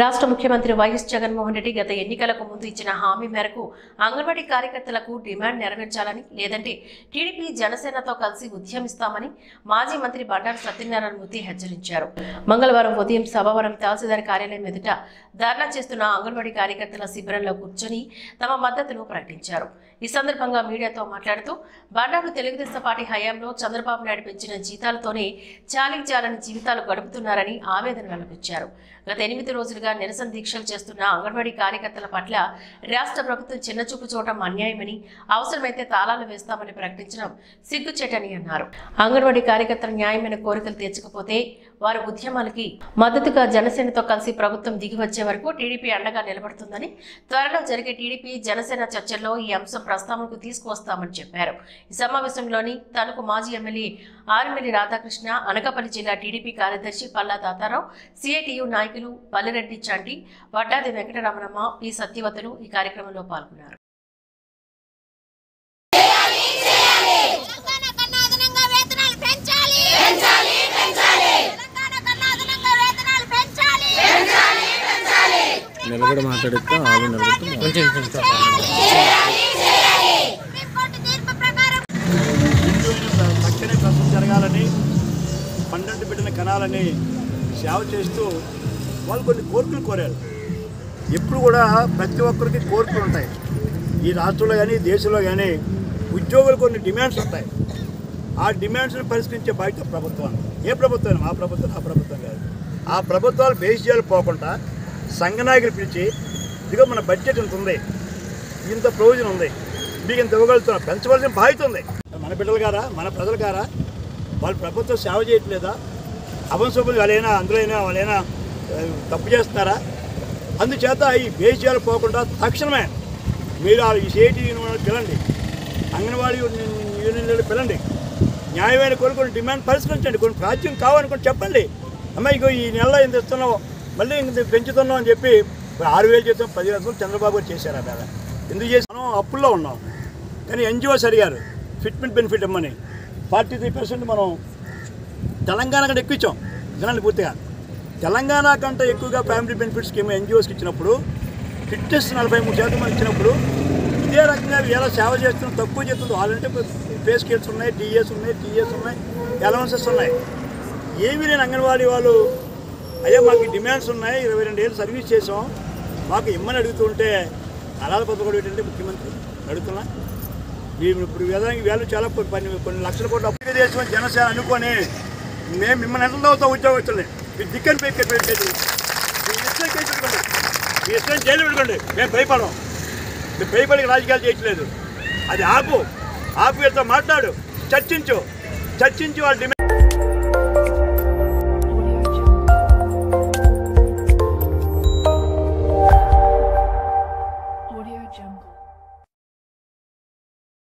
రాష్ట్ర ముఖ్యమంత్రి వైఎస్ జగన్మోహన్ రెడ్డి గత ఎన్నికలకు ముందు ఇచ్చిన హామీ మేరకు అంగన్వాడీ కార్యకర్తలకు డిమాండ్ నెరవేర్చాలని లేదంటే టీడీపీ జనసేనతో కలిసి ఉద్యమిస్తామని మాజీ మంత్రి బండారు సత్యనారాయణమూర్తి హెచ్చరించారు. మంగళవారం ఉదయం సభవరం తహసీల్దార్ కార్యాలయం ఎదుట ధర్నా చేస్తున్న అంగన్వాడీ కార్యకర్తల శిబిరంలో కూర్చొని తమ మద్దతును ప్రకటించారు. ఈ సందర్భంగా మీడియాతో మాట్లాడుతూ బండారు తెలుగుదేశం పార్టీ హయాంలో చంద్రబాబు నాయుడు పెంచిన జీతాలతోనే చాలని జీవితాలు గడుపుతున్నారని ఆవేదన వెల్లడించారు. గత 8 రోజులుగా నిరసన దీక్షలు చేస్తున్న అంగన్వాడీ కార్యకర్తల పట్ల రాష్ట్ర ప్రభుత్వం చిన్నచూపు చూడటం అన్యాయమని, అవసరమైతే తాళాలు వేస్తామని ప్రకటించడం సిగ్గుచేటని అన్నారు. అంగన్వాడీ కార్యకర్తల న్యాయమైన కోరికలు తీర్చకపోతే వారి ఉద్యమాలకి మద్దతుగా జనసేనతో కలిసి ప్రభుత్వం దిగి వచ్చే వరకు టీడీపీ అండగా నిలబడుతుందని, త్వరలో జరిగే టీడీపీ జనసేన చర్చల్లో ఈ అంశం ప్రస్తావనకు తీసుకువస్తామని చెప్పారు. ఈ సమావేశంలోని తణుకు మాజీ ఎమ్మెల్యే ఆర్మిల్లి రాధాకృష్ణ, అనకాపల్లి జిల్లా టీడీపీ కార్యదర్శి పల్లా తాతారావు, సిఐటియు నాయకులు పల్లిరెడ్డి చంటి, వడ్డాది వెంకటరమణమ్మ, పి సత్యవతులు ఈ కార్యక్రమంలో పాల్గొన్నారు. నిలబడి మాట్లాడితే ఆలు నిలబడుతుంది. చక్కని ప్రశ్న జరగాలని, 12 బిడ్డల కనాలని సేవ చేస్తూ వాళ్ళు కొన్ని కోరికలు కోరారు. ఎప్పుడు కూడా ప్రతి ఒక్కరికి కోరికలు ఉంటాయి. ఈ రాష్ట్రంలో కానీ దేశంలో కానీ ఉద్యోగులు కొన్ని డిమాండ్స్ ఉంటాయి. ఆ డిమాండ్స్ని పరిష్కరించే బాధ్యత ప్రభుత్వం. ఏ ప్రభుత్వం? మా ప్రభుత్వం, ఆ ప్రభుత్వం కాదు. ఆ ప్రభుత్వాలు బేసియాలు పోకుండా సంఘ నాయకులు పిలిచి, ఇదిగో మన బడ్జెట్ ఇంత ఉంది, ఇంత ప్రయోజనం ఉంది, మీకు ఇంత ఇవ్వగలుగుతున్నాం, పెంచవలసిన బాధ్యత ఉంది. మన బిడ్డలు గారా, మన ప్రజలు గారా, వాళ్ళు ప్రభుత్వం సేవ చేయట్లేదా? అవంశోపులు వాళ్ళైనా తప్పు చేస్తున్నారా? అందుచేత ఈ బేసియాలు పోకుండా తక్షణమే మీరు ఈ సిఐటి యూనియన్ పిలండి, అంగన్వాడీ యూనియన్లు పిలండి, న్యాయమైన కోరుకుని డిమాండ్ పరిష్కరించండి. కొన్ని ప్రాచ్యం కావాలనుకుని చెప్పండి. అమ్మాయి ఈ నెలలో ఇంత ఇస్తున్నావు, మళ్ళీ ఇంత పెంచుతున్నాం అని చెప్పి 6,000 చేస్తాం, 10,000 చంద్రబాబు గారు చేశారు. అక్కడ ఎందుకు చేసి మనం అప్పుల్లో ఉన్నాం. కానీ ఎన్జిఓస్ అడిగారు ఫిట్మెంట్ బెనిఫిట్ ఇమ్మని. 43% మనం తెలంగాణ కంటే ఎక్కువ ఇచ్చాం. జనాలు పూర్తిగా తెలంగాణ కంటే ఎక్కువగా ఫ్యామిలీ బెనిఫిట్ స్కీమ్ ఎన్జిఓస్కి ఇచ్చినప్పుడు, ఫిట్నెస్ 43% మంది ఇచ్చినప్పుడు, ఇదే రకంగా ఎలా సేవ చేస్తున్నాం తక్కువ చేస్తుంది. వాళ్ళంటే పే స్కేల్స్ ఉన్నాయి, టీఎస్ ఉన్నాయి, అలవెన్సెస్ ఉన్నాయి. ఏమీ లేని అంగన్వాడీ వాళ్ళు, అయ్యా మాకు డిమాండ్స్ ఉన్నాయి, 22 ఏళ్ళు సర్వీస్ చేసాం, మాకు ఇమ్మని అడుగుతుంటే అలాల పథకం ఏంటంటే ముఖ్యమంత్రి అడుగుతున్నా. మేము ఇప్పుడు వేలు చాలా కొన్ని లక్షల కోట్ల అప్పు దేశం జనసేన అనుకొని మేము మిమ్మల్ని ఎంత అవుతాం ఉద్యోగస్తులే, మీరు దిక్కని పెట్టేది, మీ ఇష్టం కేసు పెట్టుకోండి, మీ ఇష్టం జైలు పెట్టుకోండి, మేము భయపడం. మీరు భయపడికి రాజకీయాలు చేయట్లేదు. అది ఆపు వీళ్ళతో మాట్లాడు, చర్చించు వాళ్ళ డిమాండ్